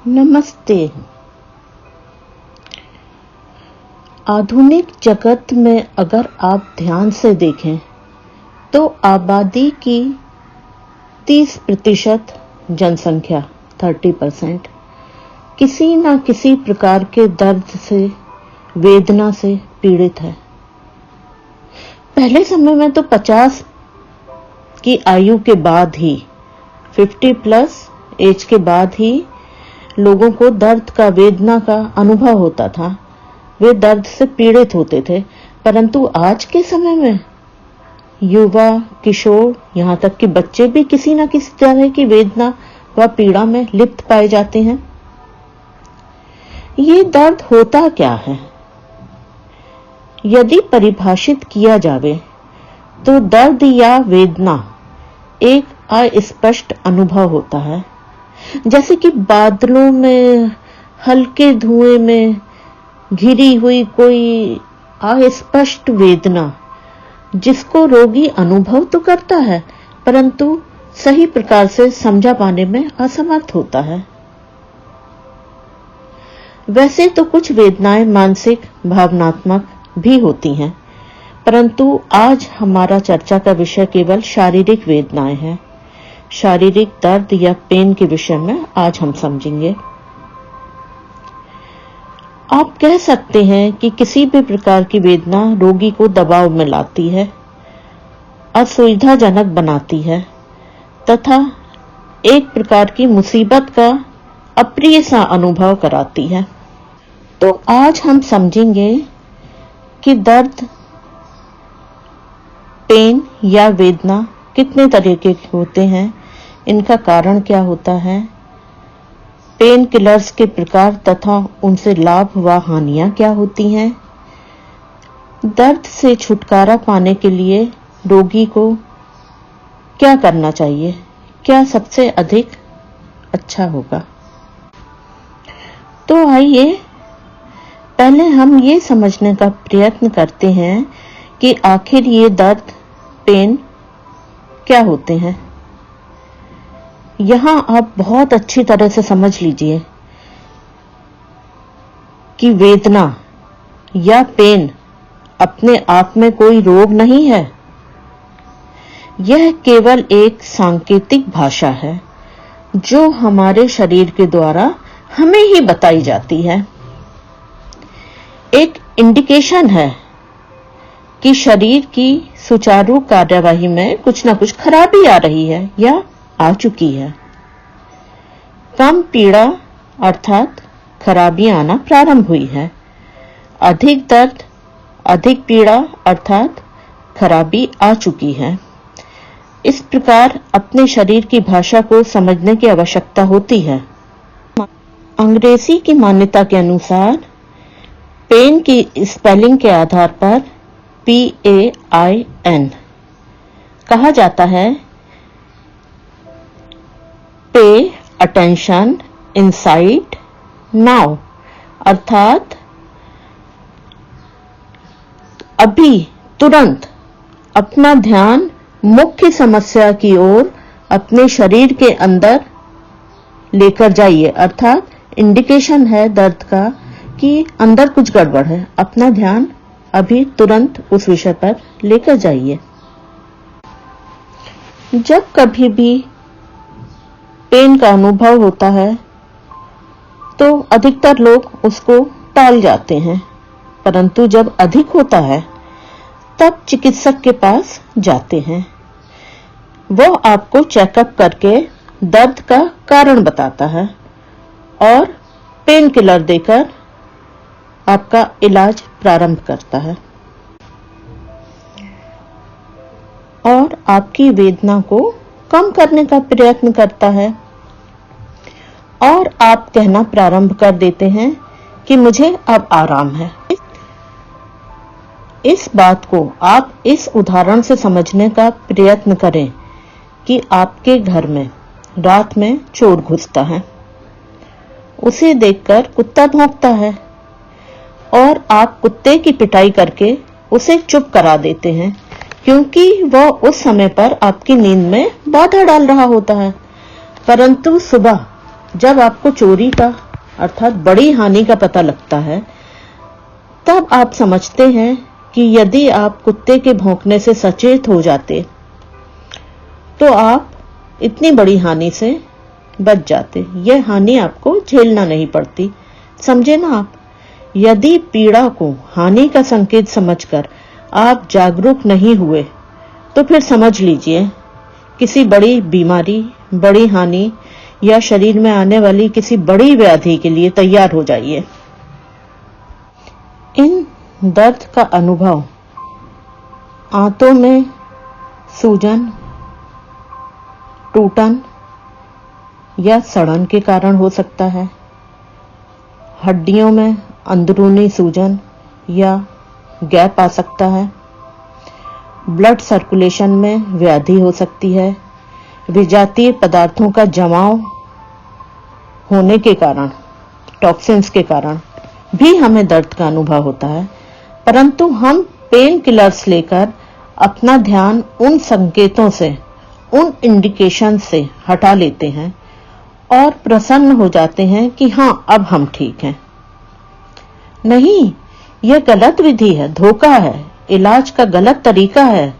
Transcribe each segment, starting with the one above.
नमस्ते। आधुनिक जगत में अगर आप ध्यान से देखें तो आबादी की 30% जनसंख्या 30% किसी न किसी प्रकार के दर्द से, वेदना से पीड़ित है। पहले समय में तो 50 की आयु के बाद ही, 50 प्लस एज के बाद ही लोगों को दर्द का, वेदना का अनुभव होता था। वे दर्द से पीड़ित होते थे। परंतु आज के समय में युवा, किशोर, यहाँ तक कि बच्चे भी किसी न किसी तरह की वेदना व पीड़ा में लिप्त पाए जाते हैं। ये दर्द होता क्या है? यदि परिभाषित किया जावे तो दर्द या वेदना एक अस्पष्ट अनुभव होता है, जैसे कि बादलों में, हल्के धुएं में घिरी हुई कोई अस्पष्ट वेदना, जिसको रोगी अनुभव तो करता है परंतु सही प्रकार से समझा पाने में असमर्थ होता है। वैसे तो कुछ वेदनाएं मानसिक, भावनात्मक भी होती हैं, परंतु आज हमारा चर्चा का विषय केवल शारीरिक वेदनाएं हैं। शारीरिक दर्द या पेन के विषय में आज हम समझेंगे। आप कह सकते हैं कि किसी भी प्रकार की वेदना रोगी को दबाव में लाती है, असुविधाजनक बनाती है तथा एक प्रकार की मुसीबत का अप्रिय सा अनुभव कराती है। तो आज हम समझेंगे कि दर्द, पेन या वेदना कितने तरह के होते हैं, इनका कारण क्या होता है, पेन किलर्स के प्रकार तथा उनसे लाभ व हानियां क्या होती हैं, दर्द से छुटकारा पाने के लिए रोगी को क्या करना चाहिए, क्या सबसे अधिक अच्छा होगा। तो आइए पहले हम ये समझने का प्रयत्न करते हैं कि आखिर ये दर्द, पेन क्या होते हैं। यहां आप बहुत अच्छी तरह से समझ लीजिए कि वेदना या पेन अपने आप में कोई रोग नहीं है। यह केवल एक सांकेतिक भाषा है जो हमारे शरीर के द्वारा हमें ही बताई जाती है। एक इंडिकेशन है कि शरीर की सुचारू कार्यवाही में कुछ न कुछ खराबी आ रही है या आ चुकी है। कम पीड़ा अर्थात खराबी आना प्रारंभ हुई है। अधिक दर्द, अधिक पीड़ा अर्थात खराबी आ चुकी है। इस प्रकार अपने शरीर की भाषा को समझने की आवश्यकता होती है। अंग्रेजी की मान्यता के अनुसार पेन की स्पेलिंग के आधार पर PAIN कहा जाता है पे अटेंशन इनसाइड नाउ, अर्थात अभी, तुरंत अपना ध्यान मुख्य समस्या की ओर अपने शरीर के अंदर लेकर जाइए। अर्थात इंडिकेशन है दर्द का कि अंदर कुछ गड़बड़ है, अपना ध्यान अभी तुरंत उस विषय पर लेकर जाइए। जब कभी भी पेन का अनुभव होता है तो अधिकतर लोग उसको टाल जाते हैं, परंतु जब अधिक होता है तब चिकित्सक के पास जाते हैं। वो आपको चेकअप करके दर्द का कारण बताता है और पेन किलर देकर आपका इलाज प्रारंभ करता है और आपकी वेदना को कम करने का प्रयत्न करता है और आप कहना प्रारंभ कर देते हैं कि मुझे अब आराम है। इस बात को आप इस उदाहरण से समझने का प्रयत्न करें कि आपके घर में रात में चोर घुसता है। उसे देखकर कुत्ता भौंकता है और आप कुत्ते की पिटाई करके उसे चुप करा देते हैं, क्योंकि वह उस समय पर आपकी नींद में बाधा डाल रहा होता है। परंतु सुबह जब आपको चोरी का अर्थात बड़ी हानि का पता लगता है, तब आप समझते हैं कि यदि आप कुत्ते के भौंकने से सचेत हो जाते तो आप इतनी बड़ी हानि से बच जाते। यह हानि आपको झेलना नहीं पड़ती। समझे ना आप? यदि पीड़ा को हानि का संकेत समझकर आप जागरूक नहीं हुए तो फिर समझ लीजिए किसी बड़ी बीमारी, बड़ी हानि या शरीर में आने वाली किसी बड़ी व्याधि के लिए तैयार हो जाइए। इन दर्द का अनुभव आंतों में सूजन, टूटन या सड़न के कारण हो सकता है। हड्डियों में अंदरूनी सूजन या गैप आ सकता है। ब्लड सर्कुलेशन में व्याधि हो सकती है। विजातीय पदार्थों का जमाव होने के कारण, टॉक्सिन्स के कारण भी हमें दर्द का अनुभव होता है, परंतु हम पेन किलर्स लेकर अपना ध्यान उन संकेतों से, उन इंडिकेशन से हटा लेते हैं और प्रसन्न हो जाते हैं कि हाँ, अब हम ठीक हैं। नहीं, यह गलत विधि है, धोखा है, इलाज का गलत तरीका है।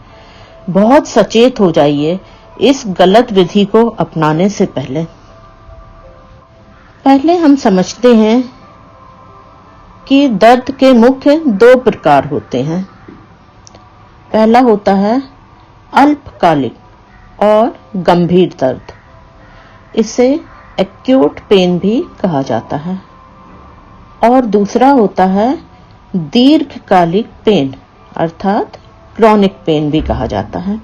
बहुत सचेत हो जाइए इस गलत विधि को अपनाने से पहले। हम समझते हैं कि दर्द के मुख्य 2 प्रकार होते हैं। पहला होता है अल्पकालिक और गंभीर दर्द। इसे एक्यूट पेन भी कहा जाता है। और दूसरा होता है दीर्घकालिक पेन, अर्थात क्रॉनिक पेन भी कहा जाता है।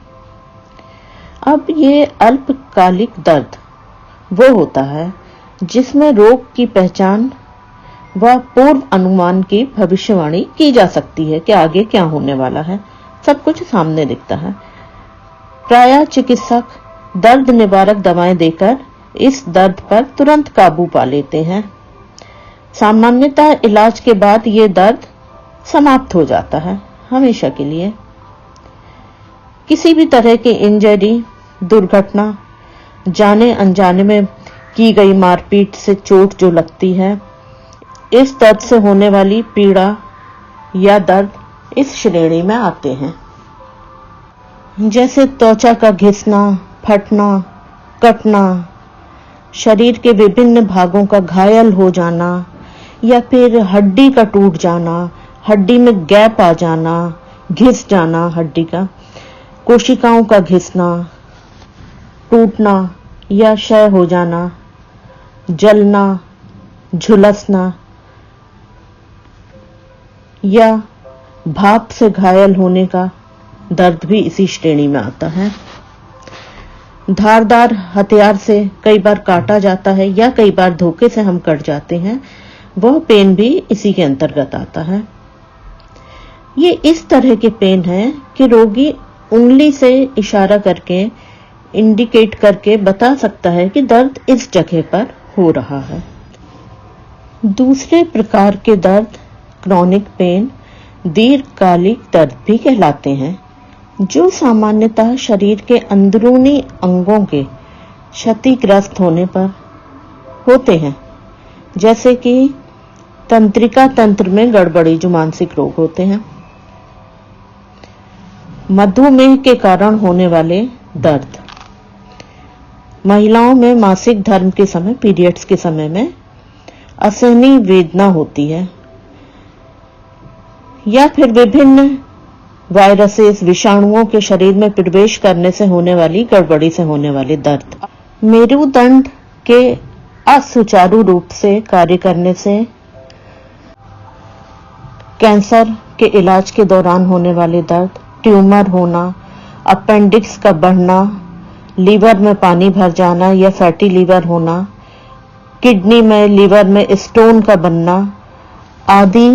अब ये अल्पकालिक दर्द वो होता है जिसमें रोग की पहचान व पूर्व अनुमान की भविष्यवाणी की जा सकती है कि आगे क्या होने वाला है। सब कुछ सामने दिखता है। प्रायः चिकित्सक दर्द निवारक दवाएं देकर इस दर्द पर तुरंत काबू पा लेते हैं। सामान्यतः इलाज के बाद ये दर्द समाप्त हो जाता है हमेशा के लिए। किसी भी तरह की इंजरी, दुर्घटना, जाने अनजाने में की गई मारपीट से चोट जो लगती है, इस दर्द से होने वाली पीड़ा या दर्द इस श्रेणी में आते हैं। जैसे त्वचा का घिसना, फटना, कटना, शरीर के विभिन्न भागों का घायल हो जाना या फिर हड्डी का टूट जाना, हड्डी में गैप आ जाना, घिस जाना हड्डी का, कोशिकाओं का घिसना, टूटना या क्षय हो जाना, जलना, झुलसना या भाप से घायल होने का दर्द भी इसी श्रेणी में आता है। धारदार हथियार से कई बार काटा जाता है या कई बार धोखे से हम कट जाते हैं, वह पेन भी इसी के अंतर्गत आता है। ये इस तरह के पेन है कि रोगी उंगली से इशारा करके, इंडिकेट करके बता सकता है कि दर्द इस जगह पर हो रहा है। दूसरे प्रकार के दर्द, क्रॉनिक पेन, दीर्घकालिक दर्द भी कहलाते हैं, जो सामान्यतः शरीर के अंदरूनी अंगों के क्षतिग्रस्त होने पर होते हैं, जैसे कि तंत्रिका तंत्र में गड़बड़ी, जो मानसिक रोग होते हैं। मधुमेह के कारण होने वाले दर्द, महिलाओं में मासिक धर्म के समय, पीरियड्स के समय में असहनीय वेदना होती है, या फिर विभिन्न वायरसेस, विषाणुओं के शरीर में प्रवेश करने से होने वाली गड़बड़ी से होने वाले दर्द। मेरुदंड के असुचारू रूप से कार्य करने से, कैंसर के इलाज के दौरान होने वाले दर्द, ट्यूमर होना, अपेंडिक्स का बढ़ना, लीवर में पानी भर जाना या फैटी लीवर होना, किडनी में, लीवर में स्टोन का बनना आदि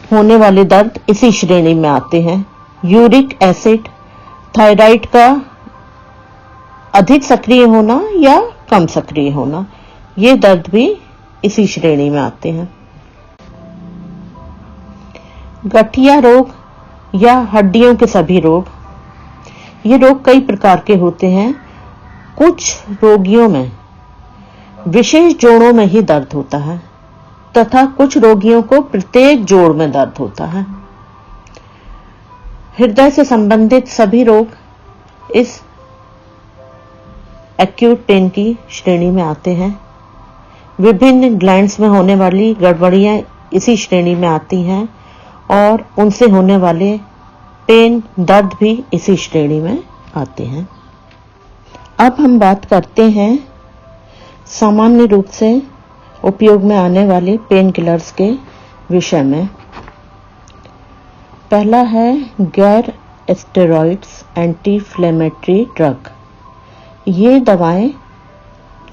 होने वाले दर्द इसी श्रेणी में आते हैं। यूरिक एसिड, थायराइड का अधिक सक्रिय होना या कम सक्रिय होना, ये दर्द भी इसी श्रेणी में आते हैं। गठिया रोग या हड्डियों के सभी रोग, ये रोग कई प्रकार के होते हैं। कुछ रोगियों में विशेष जोड़ों में ही दर्द होता है तथा कुछ रोगियों को प्रत्येक जोड़ में दर्द होता है। हृदय से संबंधित सभी रोग इस एक्यूट पेन की श्रेणी में आते हैं। विभिन्न ग्लैंड्स में होने वाली गड़बड़ियां इसी श्रेणी में आती हैं और उनसे होने वाले पेन दर्द भी इसी श्रेणी में आते हैं। अब हम बात करते हैं सामान्य रूप से उपयोग में आने वाले पेन किलर्स के विषय में। पहला है गैर स्टेरॉइड्स एंटी इन्फ्लेमेटरी ड्रग। ये दवाएं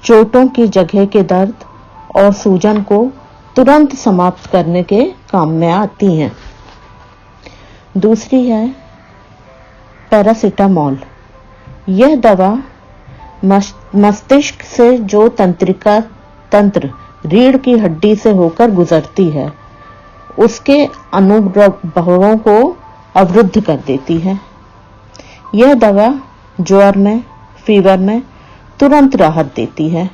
चोटों की जगह के दर्द और सूजन को तुरंत समाप्त करने के काम में आती हैं। दूसरी है पैरासिटामोल। यह दवा मस्तिष्क से जो तंत्रिका तंत्र रीढ़ की हड्डी से होकर गुजरती है उसके अनुप्रभावों को अवरुद्ध कर देती है। यह दवा ज्वर में, फीवर में तुरंत राहत देती है,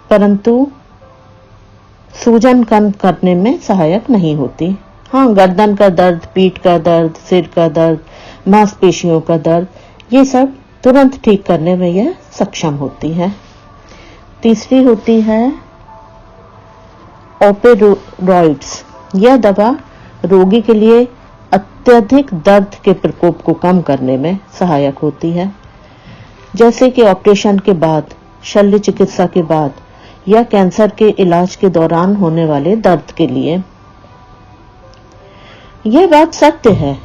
परंतु सूजन कम करने में सहायक नहीं होती। हाँ, गर्दन का दर्द, पीठ का दर्द, सिर का दर्द, मांसपेशियों का दर्द, ये सब तुरंत ठीक करने में यह सक्षम होती है। तीसरी होती है ओपियोइड्स। यह दवा रोगी के लिए अत्यधिक दर्द के प्रकोप को कम करने में सहायक होती है, जैसे कि ऑपरेशन के बाद, शल्य चिकित्सा के बाद या कैंसर के इलाज के दौरान होने वाले दर्द के लिए। यह बात सत्य है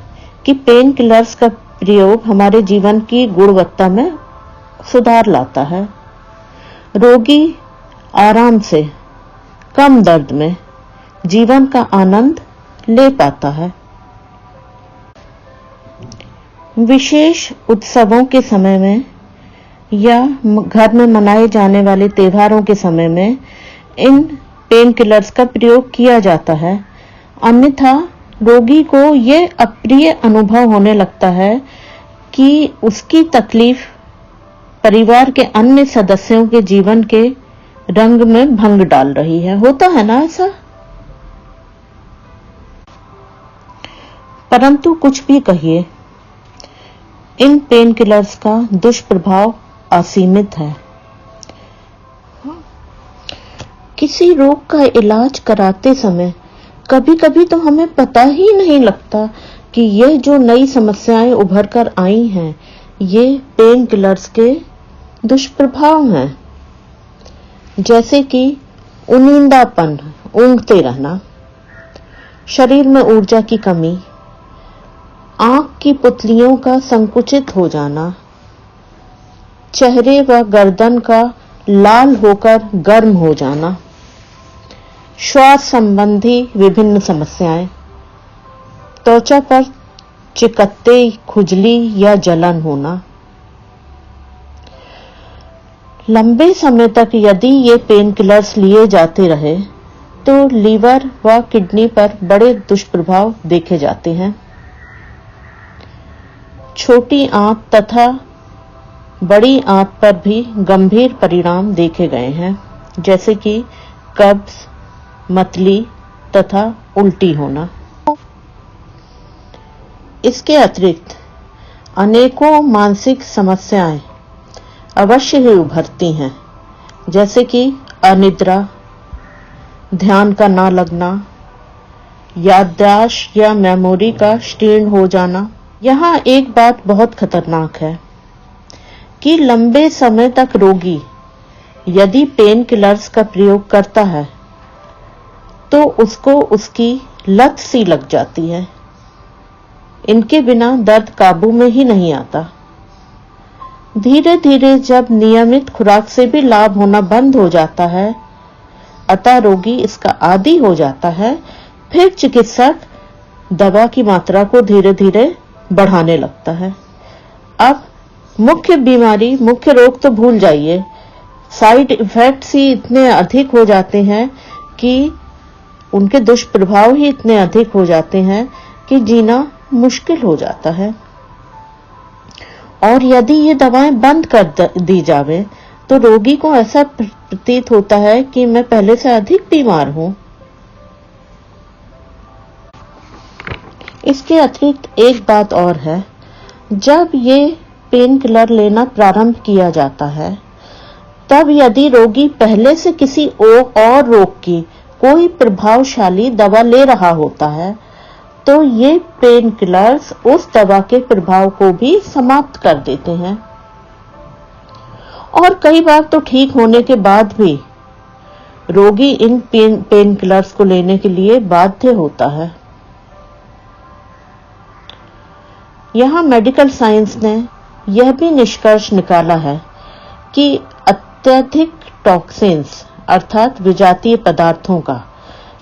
कि पेन किलर्स का प्रयोग हमारे जीवन की गुणवत्ता में सुधार लाता है। रोगी आराम से, कम दर्द में जीवन का आनंद ले पाता है। विशेष उत्सवों के समय में या घर में मनाए जाने वाले त्योहारों के समय में इन पेन किलर्स का प्रयोग किया जाता है। अन्यथा रोगी को यह अप्रिय अनुभव होने लगता है कि उसकी तकलीफ परिवार के अन्य सदस्यों के जीवन के रंग में भंग डाल रही है। होता है ना ऐसा? परंतु कुछ भी कहिए, इन पेन किलर्स का दुष्प्रभाव असीमित है। किसी रोग का इलाज कराते समय कभी कभी तो हमें पता ही नहीं लगता कि यह जो नई समस्याएं उभर कर आई हैं, ये पेन किलर्स के दुष्प्रभाव हैं। जैसे कि उनींदापन, ऊँघते रहना, शरीर में ऊर्जा की कमी, आंख की पुतलियों का संकुचित हो जाना, चेहरे व गर्दन का लाल होकर गर्म हो जाना, श्वास संबंधी विभिन्न समस्याएं, त्वचा पर चिकत्ते, खुजली या जलन होना। लंबे समय तक यदि ये पेन किलर्स लिए जाते रहे तो लीवर व किडनी पर बड़े दुष्प्रभाव देखे जाते हैं। छोटी आंत तथा बड़ी आंत पर भी गंभीर परिणाम देखे गए हैं, जैसे कि कब्ज, मतली तथा उल्टी होना। इसके अतिरिक्त अनेकों मानसिक समस्याएं अवश्य ही उभरती हैं, जैसे कि अनिद्रा, ध्यान का ना लगना, याददाश्त या मेमोरी का क्षीण हो जाना। यहाँ एक बात बहुत खतरनाक है कि लंबे समय तक रोगी यदि पेन किलर्स का प्रयोग करता है तो उसको उसकी लत सी लग जाती है। इनके बिना दर्द काबू में ही नहीं आता। धीरे धीरे जब नियमित खुराक से भी लाभ होना बंद हो जाता है, अतः रोगी इसका आदी हो जाता है, फिर चिकित्सक दवा की मात्रा को धीरे धीरे बढ़ाने लगता है। अब मुख्य बीमारी, मुख्य रोग तो भूल जाइए, साइड इफेक्ट्स ही इतने अधिक हो जाते हैं कि उनके दुष्प्रभाव ही इतने अधिक हो जाते हैं कि जीना मुश्किल हो जाता है। और यदि ये दवाएं बंद कर दी जावे तो रोगी को ऐसा प्रतीत होता है कि मैं पहले से अधिक बीमार हूं। इसके अतिरिक्त एक बात और है, जब ये पेन किलर लेना प्रारंभ किया जाता है, तब यदि रोगी पहले से किसी और रोग की कोई प्रभावशाली दवा ले रहा होता है, तो ये पेन किलर्स उस दवा के प्रभाव को भी समाप्त कर देते हैं और कई बार तो ठीक होने के बाद भी रोगी इन पेन किलर्स को लेने के लिए बाध्य होता है। यहाँ मेडिकल साइंस ने यह भी निष्कर्ष निकाला है कि अत्यधिक टॉक्सिन्स अर्थात विजातीय पदार्थों का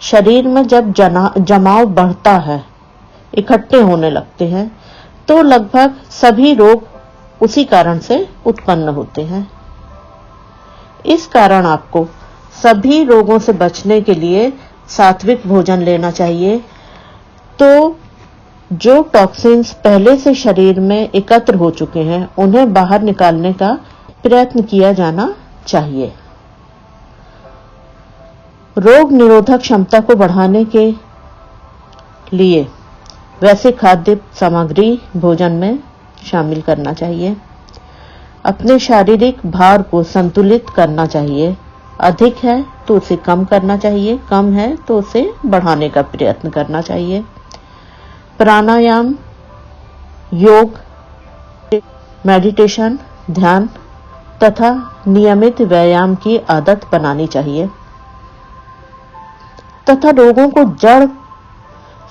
शरीर में जब जमाव बढ़ता है, इकट्ठे होने लगते हैं, तो लगभग सभी रोग उसी कारण से उत्पन्न होते हैं। इस कारण आपको सभी रोगों से बचने के लिए सात्विक भोजन लेना चाहिए। तो जो टॉक्सिन्स पहले से शरीर में एकत्र हो चुके हैं, उन्हें बाहर निकालने का प्रयत्न किया जाना चाहिए। रोग निरोधक क्षमता को बढ़ाने के लिए वैसे खाद्य सामग्री भोजन में शामिल करना चाहिए। अपने शारीरिक भार को संतुलित करना चाहिए। अधिक है तो उसे कम करना चाहिए, कम है तो उसे बढ़ाने का प्रयत्न करना चाहिए। प्राणायाम, योग, मेडिटेशन, ध्यान तथा नियमित व्यायाम की आदत बनानी चाहिए तथा रोगों को जड़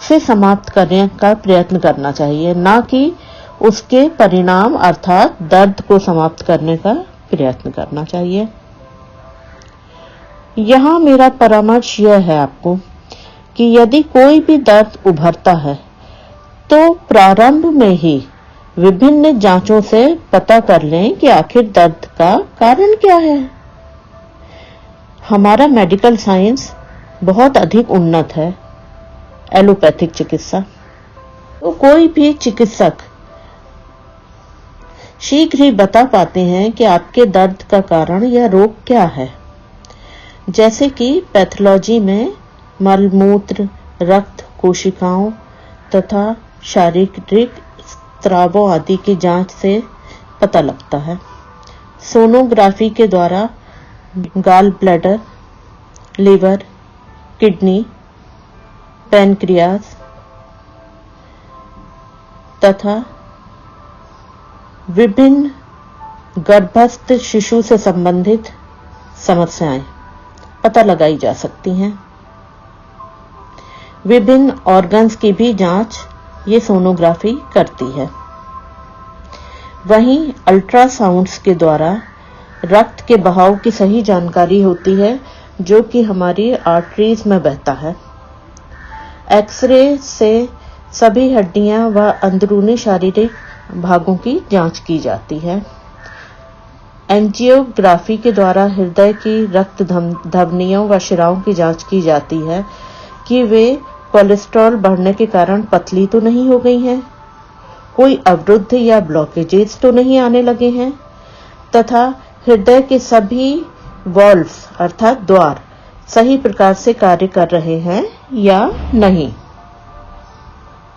से समाप्त करने का प्रयत्न करना चाहिए, न कि उसके परिणाम अर्थात दर्द को समाप्त करने का प्रयत्न करना चाहिए। यहाँ मेरा परामर्श यह है आपको कि यदि कोई भी दर्द उभरता है तो प्रारंभ में ही विभिन्न जांचों से पता कर लें कि आखिर दर्द का कारण क्या है। हमारा मेडिकल साइंस बहुत अधिक उन्नत है, एलोपैथिक चिकित्सा, तो कोई भी चिकित्सक शीघ्र ही बता पाते हैं कि आपके दर्द का कारण या रोग क्या है। जैसे कि पैथोलॉजी में मलमूत्र, रक्त कोशिकाओं तथा शारीरिक स्रावों आदि की जांच से पता लगता है। सोनोग्राफी के द्वारा gall bladder, liver, kidney, pancreas तथा विभिन्न गर्भस्थ शिशु से संबंधित समस्याएं पता लगाई जा सकती हैं। विभिन्न ऑर्गन्स की भी जांच ये सोनोग्राफी करती है। वहीं अल्ट्रासाउंड्स के द्वारा रक्त के बहाव की सही जानकारी होती है, जो कि हमारी आर्टरीज में बहता है। एक्सरे से सभी हड्डियां व अंदरूनी शारीरिक भागों की जांच की जाती है। एंजियोग्राफी के द्वारा हृदय की रक्त धमनियों व शिराओं की जांच की जाती है कि वे कोलेस्ट्रॉल बढ़ने के कारण पतली तो नहीं हो गई हैं, कोई अवरुद्ध या ब्लॉकेजेस तो नहीं आने लगे हैं तथा हृदय के सभी वॉल्व्स अर्थात द्वार सही प्रकार से कार्य कर रहे हैं या नहीं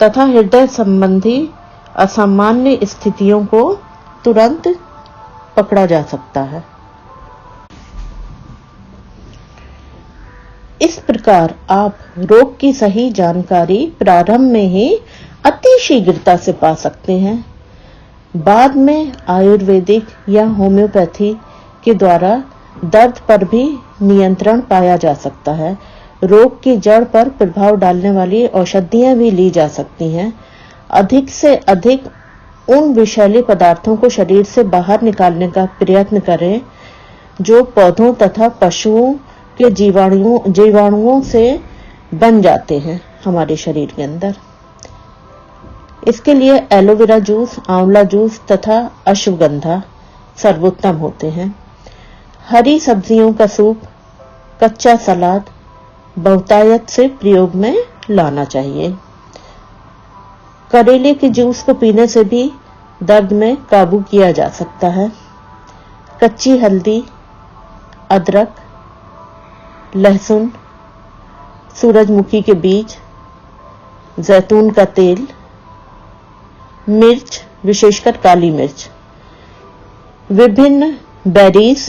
तथा हृदय संबंधी असामान्य स्थितियों को तुरंत पकड़ा जा सकता है। इस प्रकार आप रोग की सही जानकारी प्रारंभ में ही अति शीघ्रता से पा सकते हैं। बाद में आयुर्वेदिक या होम्योपैथी के द्वारा दर्द पर भी नियंत्रण पाया जा सकता है। रोग की जड़ पर प्रभाव डालने वाली औषधियां भी ली जा सकती हैं। अधिक से अधिक उन विषैले पदार्थों को शरीर से बाहर निकालने का प्रयत्न करें जो पौधों तथा पशुओं के जीवाणुओं से बन जाते हैं हमारे शरीर के अंदर। इसके लिए एलोवेरा जूस, आंवला जूस तथा अश्वगंधा सर्वोत्तम होते हैं। हरी सब्जियों का सूप, कच्चा सलाद बहुतायत से प्रयोग में लाना चाहिए। करेले के जूस को पीने से भी दर्द में काबू किया जा सकता है। कच्ची हल्दी, अदरक, लहसुन, सूरजमुखी के बीज, जैतून का तेल, मिर्च विशेषकर काली मिर्च, विभिन्न बेरीज,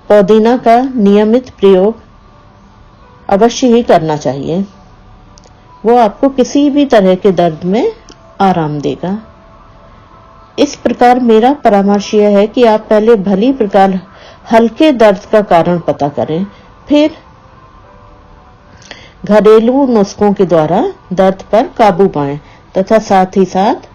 पुदीना का नियमित प्रयोग अवश्य ही करना चाहिए। वो आपको किसी भी तरह के दर्द में आराम देगा। इस प्रकार मेरा परामर्श यह है कि आप पहले भली प्रकार हल्के दर्द का कारण पता करें, फिर घरेलू नुस्खों के द्वारा दर्द पर काबू पाएं तथा साथ ही साथ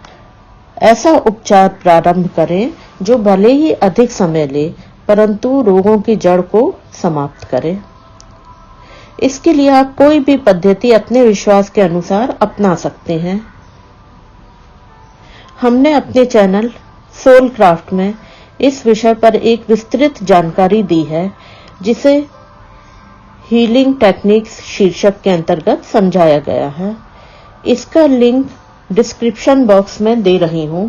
ऐसा उपचार प्रारंभ करें जो भले ही अधिक समय ले परंतु रोगों की जड़ को समाप्त करे। इसके लिए आप कोई भी पद्धति अपने विश्वास के अनुसार अपना सकते हैं। हमने अपने चैनल सोल क्राफ्ट में इस विषय पर एक विस्तृत जानकारी दी है, जिसे हीलिंग टेक्निक्स शीर्षक के अंतर्गत समझाया गया है। इसका लिंक डिस्क्रिप्शन बॉक्स में दे रही हूं।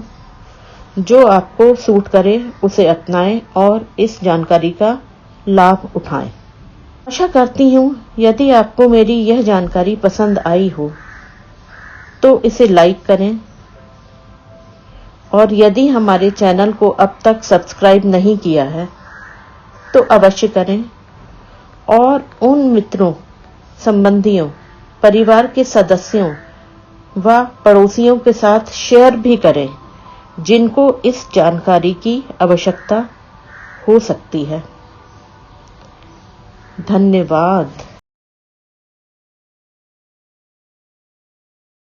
जो आपको सूट करे उसे अपनाएं और इस जानकारी का लाभ उठाएं। आशा करती हूं यदि आपको मेरी यह जानकारी पसंद आई हो तो इसे लाइक करें और यदि हमारे चैनल को अब तक सब्सक्राइब नहीं किया है तो अवश्य करें और उन मित्रों, संबंधियों, परिवार के सदस्यों व पड़ोसियों के साथ शेयर भी करें जिनको इस जानकारी की आवश्यकता हो सकती है। धन्यवाद।